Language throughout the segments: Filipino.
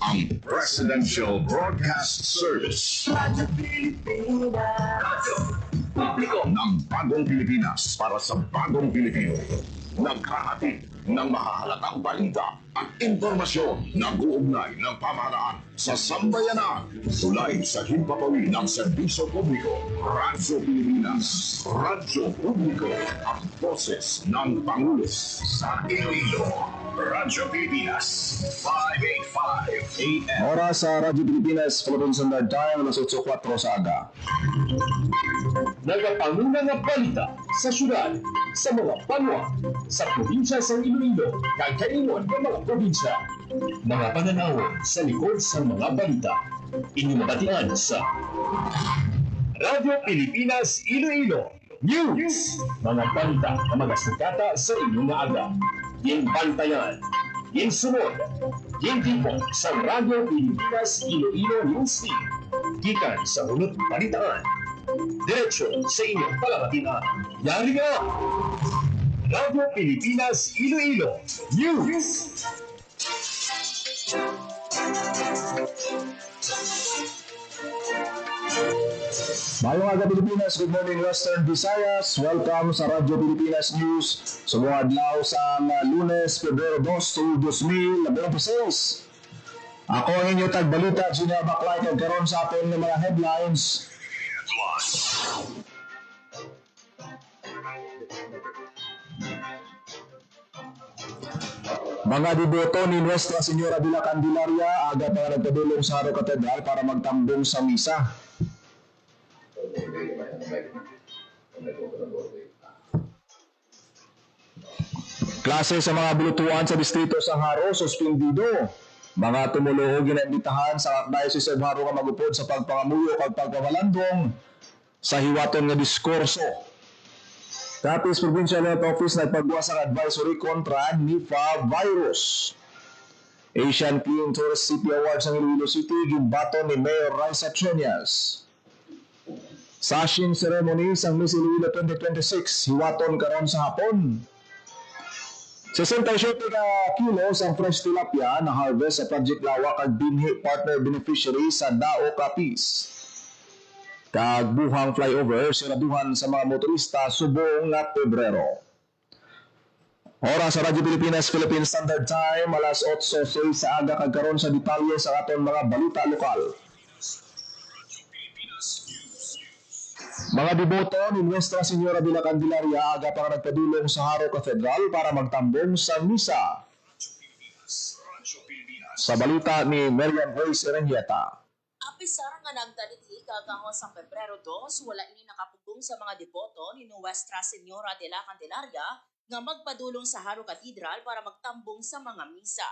ang Presidential Broadcast Service. Radyo Pilipinas. Radyo Publiko ng Bagong Pilipinas para sa Bagong Pilipino. Naghahatid ng mahahalagang balita at impormasyon na uugnay ng pamahalaan sa sambayanan. Tulay sa himpapawid ng serbisyo publiko. Radyo Pilipinas. Radyo Publiko. Ang boses ng Pangulo sa Iloilo. Radyo Pilipinas. 585 AM. Oras sa Radyo Pilipinas, Philippine Standard Time, alas 8:04 sa aga. Nagapanguna nga balita sa syudad, sa mga banwa, sa probinsya sa Iloilo, kagkaingon ng mga probinsya. Mga pananaw sa likod sa mga balita. Inyong mabatian sa Radyo Pilipinas Iloilo News. Mga balita na magasukata sa inyong aga. Yung bantayan, yung sunod, yung tipo sa Radyo Pilipinas Iloilo News Team. Gikan sa unot balitaan. Diretso sa inyong palabatian. Yari nga! Radyo Pilipinas Iloilo News. Mayong aga Pilipinas, good morning Western Visayas. Welcome sa Radyo Pilipinas News sa buong adlaw sa Lunes, Pebrero 2, 2026. Ako ang inyong tagbalita, Junior Baklay, kagkaroon sa atin ng mga headlines. Mga deboto ni Nuestra Señora de la Candelaria aga pa nagpadulong sa Haro Katedral para magtambong sa misa. Klase sa mga bulutuan sa distrito sa Haro suspendido. Mga tumuluho ginaimbitahan sa Diocese of Haro nga magupod sa pagpangamuyo kag pagpamalandong sa hiwaton nga diskurso. Capiz Provincial Health Office nagpagwas ang advisory kontra Nipah virus. Asian Clean Tourist City Awards ng Iloilo City gimbaton ni Mayor Raisa Trias. Sashing ceremony sa Miss Iloilo 2026 hiwaton karon sa hapon. 67 ka kilos ang fresh tilapia na harvest sa Project Lawak at binhi partner beneficiary sa Dao Capiz. Kagbuhang flyover siraduhan sa mga motorista subong nga Pebrero. Oras sa Radyo Pilipinas, Philippine Standard Time, alas 8:06 sa aga kagkaroon sa detalye sa aton mga balita lokal. Mga deboto ni Nuestra Señora de la Candelaria aga pa nagpadulong sa Haro Cathedral para magtambong sa misa. Sa balita ni Merian Grace Erenhieta. Apisar nga nagdalithi kagahon sa Pebrero 2, wala ini nakapugong sa mga deboto ni Nuestra Señora de la Candelaria nga magpadulong sa Haro Cathedral para magtambong sa mga misa.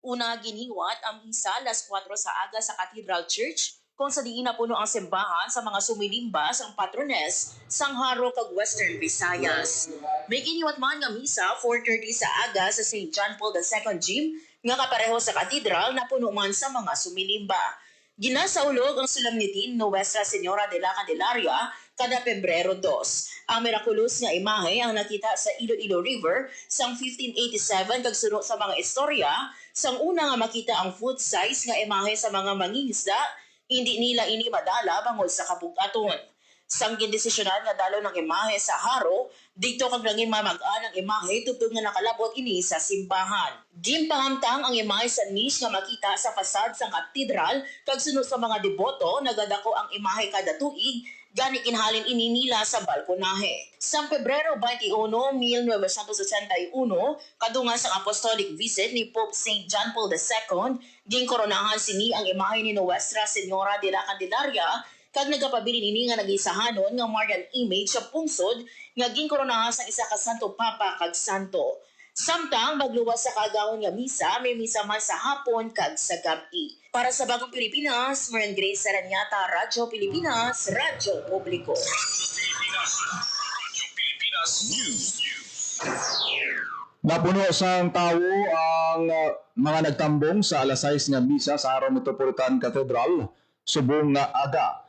Una ginhiwat ang misa alas 4 sa aga sa Cathedral Church kung sa diin na puno ang simbahan sa mga sumilimba sang patrones sang Haro kag Western Visayas. May giniwat man nga misa 4:30 sa aga sa St. John Paul II Gym nga kapareho sa Cathedral na puno man sa mga sumilimba. Ginasaulog ang solemnity Nuestra Señora de la Candelaria kada Pebrero 2. Ang mirakulous nga imahe ang nakita sa Iloilo River sang 1587 kag suno sa mga istorya sang una nga makita ang foot size nga imahe sa mga mangingisda, hindi nila ini madala bangod sa kabug-aton. Sang gindesisyonan nga dalo ng imahe sa Haro, dito kag nangin mamag-an ang imahe tubtog nga nakalabot ini sa simbahan. Ginpangamtang ang imahe sa niche nga makita sa fasad sang katedral kag sunod sa mga deboto nagadako ang imahe kada tuig gani kinhalin ini nila sa balkonahe. Sang Pebrero 21, 1961, kadungan sang apostolic visit ni Pope St. John Paul II, ginkoronahan sini ang imahe ni Nuestra Señora de la Candelaria kag nagapabilin ini nga nagisahanon nga Marian image sa pungsod nga ginkoronahan sa isa ka santo papa kag santo. Samtang magluwas sa kagawon nga misa, may misa man sa hapon kag sa gabi. Para sa Bagong Pilipinas, Marian Grace Saranyata, Radyo Pilipinas, Radyo Publiko. Radyo Pilipinas News. Napuno sang tawo ang mga nagtambong sa alas 6 nga misa sa Haro Metropolitan Cathedral subong nga aga.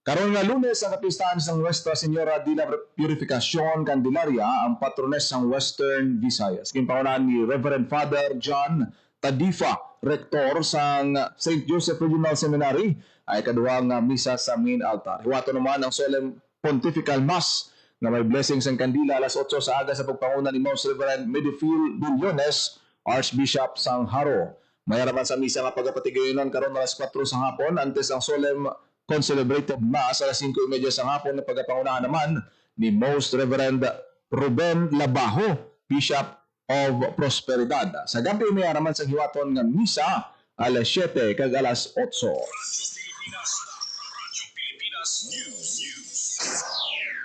Karon nga Lunes ang kapistahan sang Nuestra Señora de la Purificación Candelaria ang patrones sang Western Visayas. Ginpaunahan ni Reverend Father John Tadifa, rektor sang St. Joseph Regional Seminary, ay kaduhang misa sa main altar. Hiwato naman ang solemn pontifical mass na may blessings ang kandila alas 8 sa aga sa pagpanguna ni Most Reverend Medifil Bullones, Archbishop sang Haro. Mayaraman sa misa nga pagapatigayonon karon alas 4 sa hapon antes ang solemn concelebrated mass alas 5:30 sa hapon na pagapangunahan naman ni Most Reverend Ruben Labajo, Bishop of Prosperidad. Sa gabi may araman sa hiwaton nga misa alas 7 kag alas 8.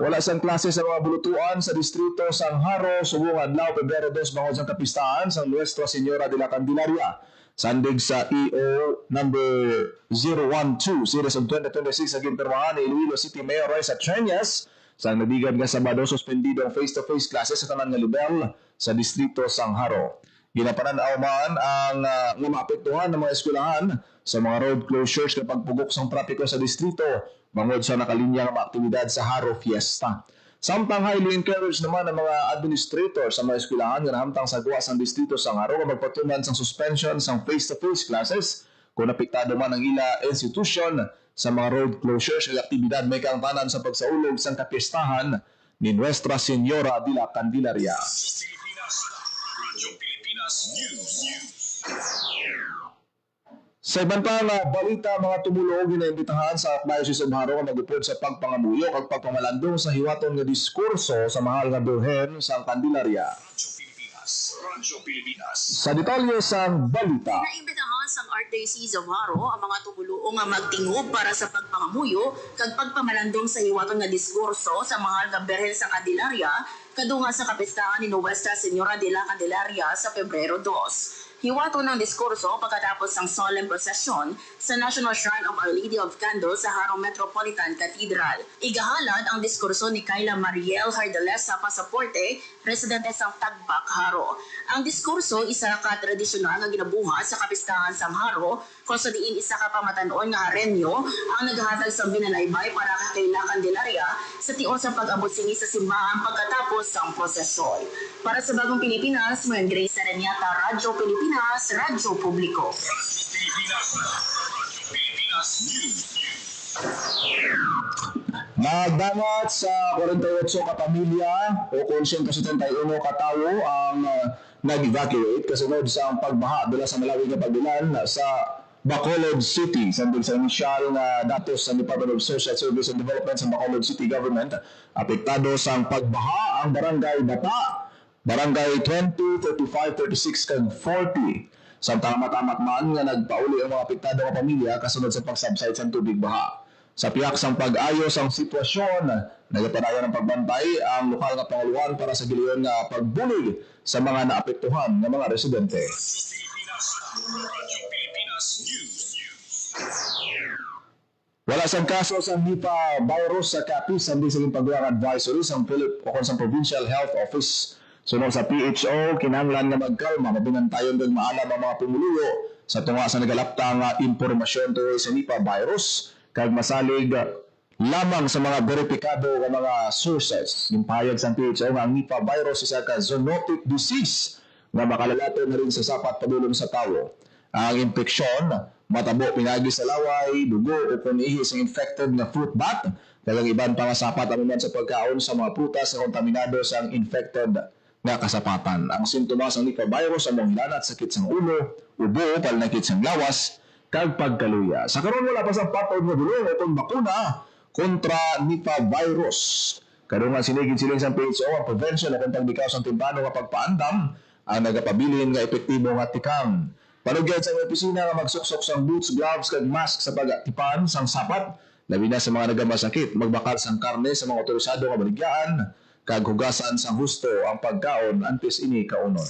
Wala sang klase sa mga bulutuan sa distrito sang Haro, subong adlaw Pebrero 2 bangod sang kapistahan sang Nuestra Señora de la Candelaria. Sandig sa EO number 012 series of 2026 sa ginpermahan ni Iloilo City Mayor Royce Atreñas sa nabigan nga Sabado suspendido ang face-to-face classes sa tanan nga level sa distrito sang Haro. Ginapananaw man ang nga maapektuhan ng mga eskwelahan sa mga road closures kapag pugok sang trapiko sa distrito bangod sa nakalinya nga mga aktibidad sa Haro Fiesta. Samtang highly encouraged naman ang mga administrator sa mga eskwelahan nga nahamtang sa gawa sang distrito sang Haro nga magpatuman sang suspension sang face-to-face classes kung apektado man ang ila institution sa mga road closures at aktibidad may kaangtanan sa pagsaulog sang kapistahan ni Nuestra Señora de la Candelaria. Sa ibang pang balita, mga tumulong ginaimbitahan sa Diocese of Haro nga magupod sa pagpangamuyo at pagpamalandong sa hiwaton nga diskurso sa mahal nga Birhen sa Candelaria. Sa detalye sa balita, Naimbitahan sa Archdiocese of Haro ang mga tumuluong nga magtingog para sa pagpangamuyo kag pagpamalandong sa hiwaton nga diskurso sa mahal nga Birhen sa Candelaria kadunga sa kapistahan ni Nuestra Señora de la Candelaria sa Pebrero 2. Hiwato ng diskurso pagkatapos ng solemn procession sa National Shrine of Our Lady of Candles sa Haro Metropolitan Cathedral. Igahalad ang diskurso ni Kayla Mariel Hardalesa Pasaporte, residente sa Tagbak, Haro. Ang diskurso isa ka tradisyonal nga ginabuhat sa kapistahan sa Haro, kung sa diin isa ka pamatanon nga harenyo ang naghatag sa binalaybay para kay La Candelaria sa tios sa pag-abot sini sa simbahan pagkatapos ng prosesyon. Para sa Bagong Pilipinas, may Grace Aranyata, Radyo Pilipinas, Radyo Publiko. nagdangat sa 48 ka pamilya o kung 171 katawo ang nag-evacuate kasunod sa pagbaha dala sa Malawi nga pagbilan sa Bacolod City. Sandig sa inisyal nga datos sa Department of Social Service and Development sa Bacolod City Government, apektado sa pagbaha ang barangay Bata, barangay 20, 35, 36 kag 40. Samtang matamat man nga nagpauli ang mga apektado nga pamilya kasunod sa pagsubside sa tubig baha. Sa piyak sang pag-ayos ang sitwasyon, nagapadayon ng pagbantay ang lokal nga panguluhan para sa giliyon nga pagbulig sa mga naapektuhan ng mga residente. Wala sang kaso sa Nipah virus sa Capiz, hindi sa pagbuwang advisory sa Philip o sa Provincial Health Office. Sunod sa PHO, kinahanglan nga magkalma, mabinantayon kag maalam ang mga pumuluyo sa tunga sa nagalapta nga impormasyon tungkol sa Nipah virus kag masalig lamang sa mga beripikado nga mga sources. Yung pahayag sa PHO nga ang Nipah virus isa ka zoonotic disease nga makalalato na rin sa sapat padulong sa tao. Ang infeksyon matabo pinagi sa laway, dugo o kunihi sa infected na fruit bat kag ang iban pa nga sapat anuman sa pagkaon sa mga prutas na kontaminado sa infected nga kasapatan. Ang sintomas ng Nipah virus among hilanat, sakit sa ulo, ubo, palnakit sa lawas, kag pagkaluya. Sa karon wala pa sa patod nga dulong itong bakuna kontra Nipah virus. Kadungan siligid-siling sa PHO ang prevention at ang pagbikaw sa timpano nga pagpaandam ang nagapabilin nga epektibo nga tikam. Palugyan sa opisina nga magsuksok sang boots, gloves kag mask sa pag-atipan sang sapat, labi na sa mga nagamasakit, magbakal sang karne sa mga otorisado nga baligyan, kag hugasan sang husto ang pagkaon antes ini kaunon.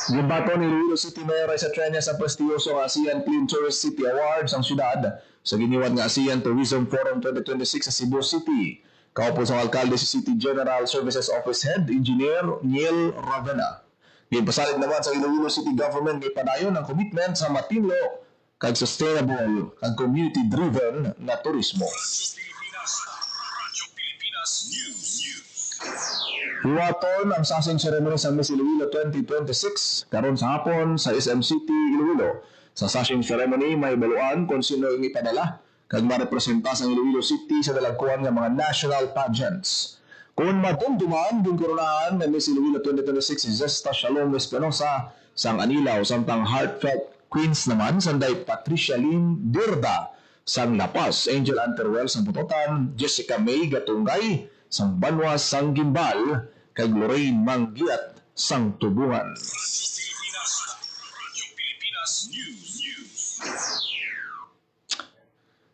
Gibato ni Iloilo City Mayor Royce Atreñas ang prestiyoso nga ASEAN Clean Tourist City Awards ang syudad sa giniwan nga ASEAN Tourism Forum 2026 sa Cebu City. Kaupo sa alkalde si City General Services Office Head, Engineer Niel Ravena. Gipasalig naman sa Iloilo City Government may padayon ang commitment sa matinlo kag sustainable kag community-driven na turismo. Hiwaton ang sasing ceremony sa Miss Iloilo 2026 karon sa hapon sa SM City, Iloilo. Sa sasing ceremony may baluan kung sino ang ipadala kag marepresenta sa Iloilo City sa dalagkuan nga mga national pageants. Kung matumduman din koronahan ng Miss Iloilo 2026 si Zesta Shalom Espinosa sang Anilaw samtang Heartfelt Queens naman sanday Patricia Lynn Dirda sang Lapas, Angel Anterwell sang Butotan, Jessica May Gatungay sang Banwa sang Gimbal kag Lorraine Manggiat sang Tubungan.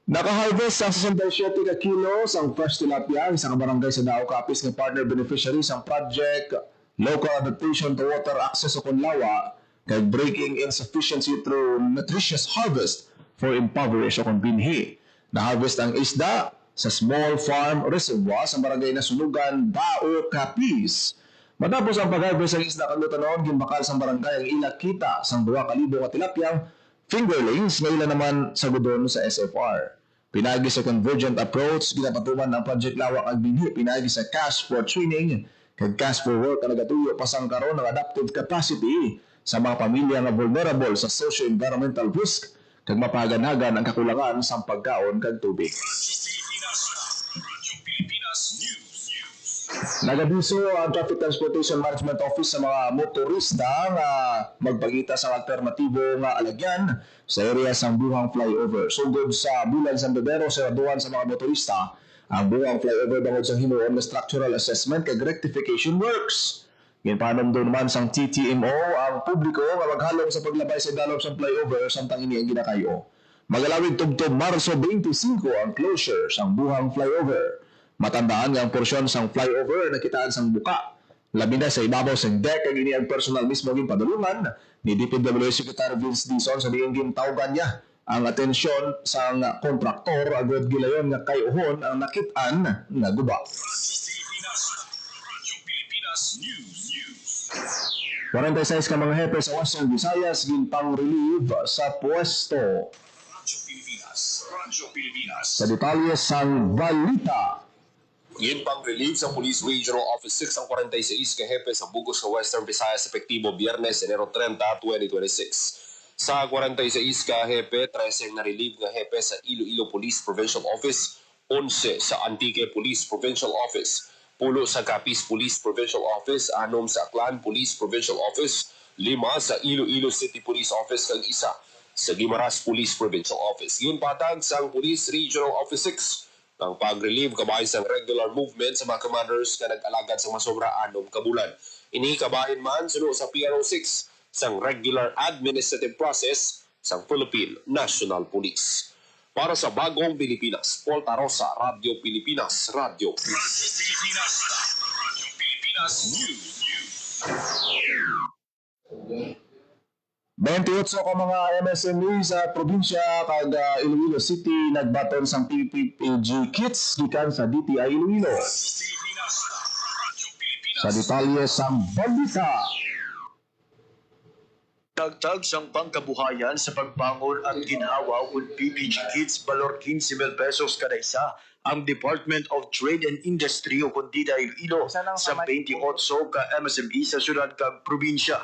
Naka-harvest ang 67 ka kilos ang fresh tilapia sa barangay sa Dao Capiz ng partner beneficiary sa project Local Adaptation to Water Access o Kunlawa kay Breaking Insufficiency Through Nutritious Harvest for Impoverished o Binhi. Na-harvest ang isda sa Small Farm Reservoir sa barangay na Sunugan, Dao Capiz. Matapos ang pag-harvest ang isda kalutanon, gimbakal sa barangay ang ilang kita sa 2,000 ka tilapiyang fingerlings na ilan naman sa gudon sa SFR. Pinagi sa convergent approach, ginapatuman ang Project Lawak ang Binhi, pinagi sa cash for training, kag cash for work ang nagatuyo pasang karon ng adaptive capacity sa mga pamilya nga vulnerable sa socio-environmental risk, kag mapaganagan ang kakulangan sa pagkaon kag tubig. Nagabiso ang Traffic Transportation Management Office sa mga motorista nga magpagita sa alternatibo nga alagyan sa area sa buhang flyover. Sugod sa bulan sa Bebero, seraduhan sa mga motorista ang buhang flyover bangod sa hinuon na structural assessment kag rectification works. Ginpanomdo naman sang TTMO ang publiko nga maghalong sa paglabay sa dalom sa flyover samtang ini ang ginakayo. Magalawig tubtob Marso 25 ang closure sang buhang flyover. Matandaan nga ang porsyon sang flyover na kitaan sang buka. Labi na sa ibabaw sang deck kag ini ang personal mismo gin padulungan ni DPWH Secretary Vince Dizon sa diing gintawgan niya ang atensyon sang kontraktor agad gilayon nga kayuhon ang nakit-an nga guba. 46 ka mga hepe sa Western Visayas ginpang-relieve sa pwesto. Sa detalye sang balita. Ngayon pang relieve sa Police Regional Office 6 ang 46 ka hepe sa Bugos sa Western Visayas epektibo Biyernes, Enero 30, 2026. Sa 46 ka hepe, 13 na relieve nga hepe sa Iloilo Police Provincial Office, 11 sa Antique Police Provincial Office, 10 sa Capiz Police Provincial Office, 6 sa Aklan Police Provincial Office, 5 sa Iloilo City Police Office kag 1 sa Guimaras Police Provincial Office. Yun patag sa Police Regional Office 6 ng pag-relieve kabahin sa regular movement sa mga commanders na nag-alagad sa masobra 6 ka bulan. Ini kabahin man sunod sa PRO6 sang regular administrative process sa Philippine National Police. Para sa Bagong Pilipinas, Paul Tarosa, Radio Pilipinas, Radio Pilipinas News. 28 ka mga MSME sa probinsya kag Iloilo City nagbaton sang PPPG kits gikan sa DTI Iloilo. Sa detalye sang balita. Dagdag sang pangkabuhayan sa pagbangon at ginhawa ug PPG kits balor 15,000 pesos kada isa ang Department of Trade and Industry o Kondida Iloilo sa 28 ka MSME sa syudad kag probinsya.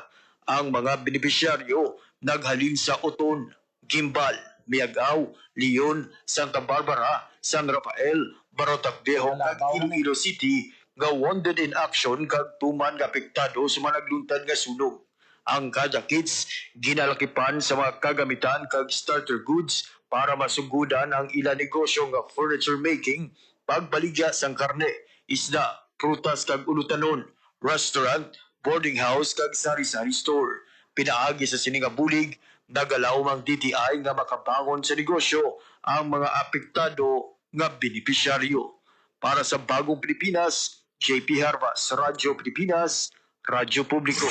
Ang mga benepisyaryo naghalin sa Oton, Gimbal, Miagaw, Leon, Santa Barbara, San Rafael, Barotagdeho kag Iloilo City nga wounded in action kag tuman nga apektado sa mga nagluntad nga sunog. Ang kada kits ginalakipan sa mga kagamitan kag starter goods para masugudan ang ilang negosyo nga furniture making, pagbaligya sang karne, isda, prutas kag ulutanon, restaurant, boarding house kag sari-sari store. Pinaagi sa sininga bulig, nagalaw ang DTI nga makabangon sa negosyo ang mga apektado nga benepisyaryo. Para sa Bagong Pilipinas, JP Harvas, Radyo Pilipinas, Radyo Publiko.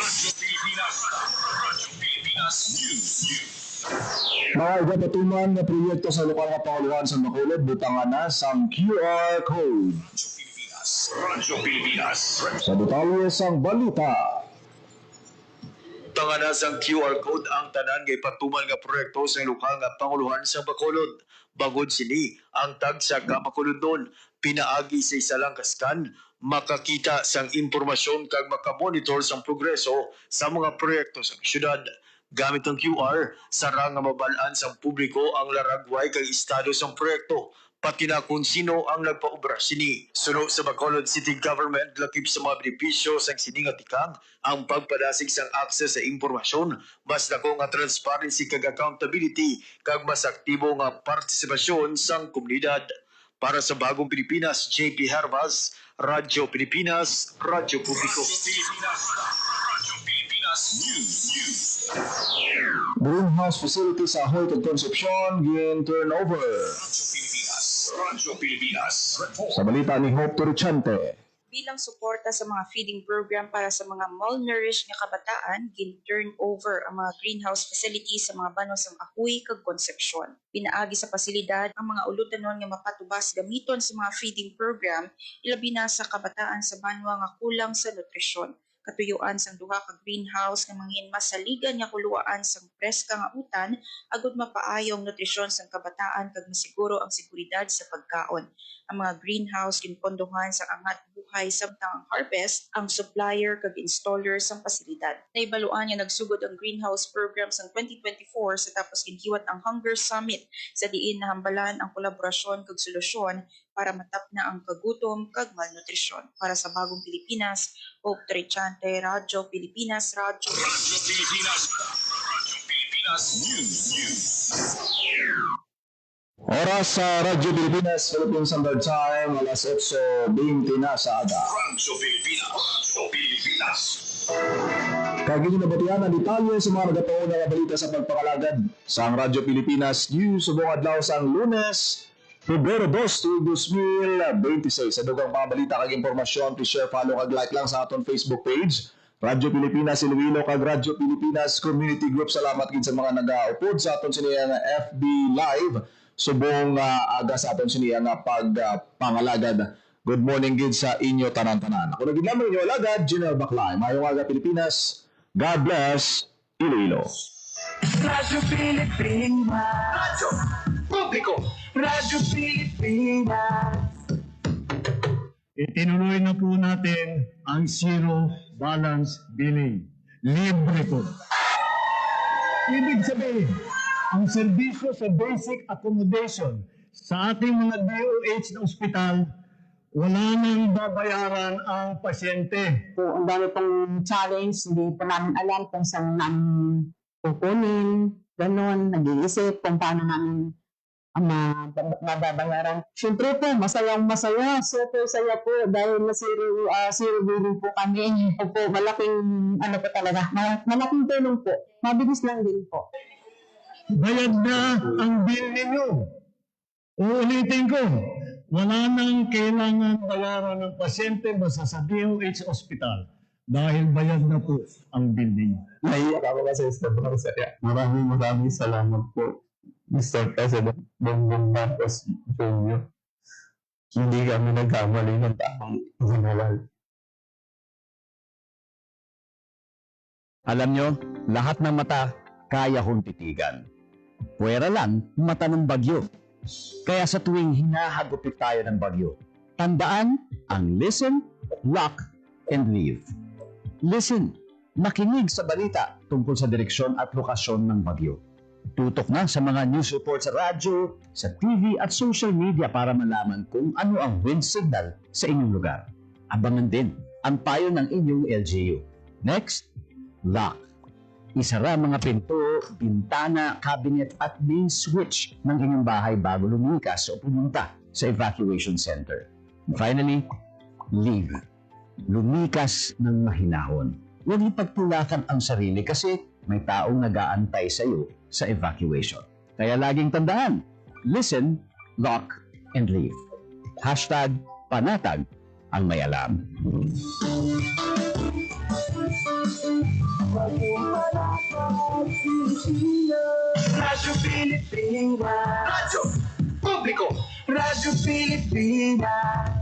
Mga igapatuman na proyekto sa lokal nga panguluhan sa Bacolod, butangan na sang QR code. Sa detalye sang balita. Tanganas ang QR code ang tanan nga ipatuman nga proyekto sa lokal nga panguluhan sa Bacolod. Bagod sini ang tag sa Bacolod nun, pinaagi sa isa lang kaskan, makakita sang impormasyon kag makamonitor sang progreso sa mga proyekto sa syudad. Gamit ang QR, sara nga mabalaan sa publiko ang laragway kag estado sang proyekto, pati na kung sino ang nagpaobra sini. Suno sa Bacolod City Government, lakip sa mga benepisyo sang siningatikang ang pagpadasig sang access sa impormasyon, mas dako nga transparency kag accountability, kag mas aktibo nga partisipasyon sang komunidad. Para sa Bagong Pilipinas, JP Hervas, Radyo Pilipinas, Radyo Publiko. Greenhouse facility sa Ahoy kag Concepcion gin turnover. Radyo Pilipinas. Sa balita ni Hope Turchante. Bilang suporta sa mga feeding program para sa mga malnourished nga kabataan, gin-turn over ang mga greenhouse facilities sa mga banos ng Ahoy kag Concepcion. Pinaagi sa pasilidad ang mga ulutanon nga mapatubas gamiton sa mga feeding program, ilabi na sa kabataan sa banwa nga kulang sa nutrisyon. Katuyuan sang duha ka greenhouse nga mangin masaligan nga kuluwaan sang preska nga utan agud mapaayong nutrisyon sang kabataan kag masiguro ang seguridad sa pagkaon. Ang mga greenhouse ginpondohan sa angat buhay samtang ang harvest ang supplier kag installer sang pasilidad. Naibaluan nga nagsugod ang greenhouse program sang 2024 sa tapos ginhiwat ang Hunger Summit sa diin nahambalan ang kolaborasyon kag solusyon para matapna ang kagutom kag malnutrisyon. Para sa Bagong Pilipinas, Hope Trichante, Radyo Pilipinas, Radyo Pilipinas. Radyo Pilipinas News. Oras sa Radyo Pilipinas, Philippine Standard Time, alas 8:20 na sa aga. Radyo Pilipinas. Radyo Pilipinas. Kaging nabatian ang detalye sa mga nagatuon na balita sa pagpangalagad sa Radyo Pilipinas News subong adlaw sang Lunes, Pebrero 2, 2026. Sa dugang mga balita kag impormasyon, please share, follow kag like lang sa aton Facebook page, Radyo Pilipinas Iloilo kag Radyo Pilipinas Community Group. Salamat gid sa mga nagaupod sa aton siniya nga FB Live subong aga sa aton siniya nga pagpangalagad. Good morning gid sa inyo tanan-tanan. Ako na gid lamang inyo alagad, General Baclay. Mayong aga Pilipinas. God bless Iloilo. Radyo Pilipinas. Radyo Publiko. Radyo Pilipinas. Itinuloy na po natin ang zero balance billing. Libre po. Ibig sabihin, ang serbisyo sa basic accommodation sa ating mga DOH na ospital, wala nang babayaran ang pasyente. Po, ang dami pong challenge, hindi po namin alam kung saan namin kukunin, gano'n, nag-iisip kung paano namin mababayaran. Siyempre po, masayang-masaya, super saya po dahil na zero billing po kami. Po, malaking, po talaga, malaking tulong po. Mabilis lang din po. Bayad na ang bill ninyo. Uulitin ko, wala nang kailangan bayaran ng pasyente basta sa DOH Hospital dahil bayad na po ang bill ninyo. Naiyak ako kasi sobrang saya. Maraming salamat po, Mr. President Bongbong Marcos Jr. Hindi kami nagkamali ng taong general. Alam nyo, lahat ng mata kaya kong titigan. Puwera lang mata ng bagyo. Kaya sa tuwing hinahagupit tayo ng bagyo, tandaan ang listen, lock, and leave. Listen, makinig sa balita tungkol sa direksyon at lokasyon ng bagyo. Tutok na sa mga news report sa radyo, sa TV at social media para malaman kung ano ang wind signal sa inyong lugar. Abangan din ang payo ng inyong LGU. Next, lock. Isara mga pinto, bintana, cabinet at main switch ng inyong bahay bago lumikas o pumunta sa evacuation center. Finally, leave. Lumikas ng mahinahon. Huwag ipagtulakan ang sarili kasi may taong nag-aantay sa iyo sa evacuation. Kaya laging tandaan, listen, lock, and leave. #panatag ang may alam. Radyo Pilipinas. Radyo Publiko. Radyo Pilipinas.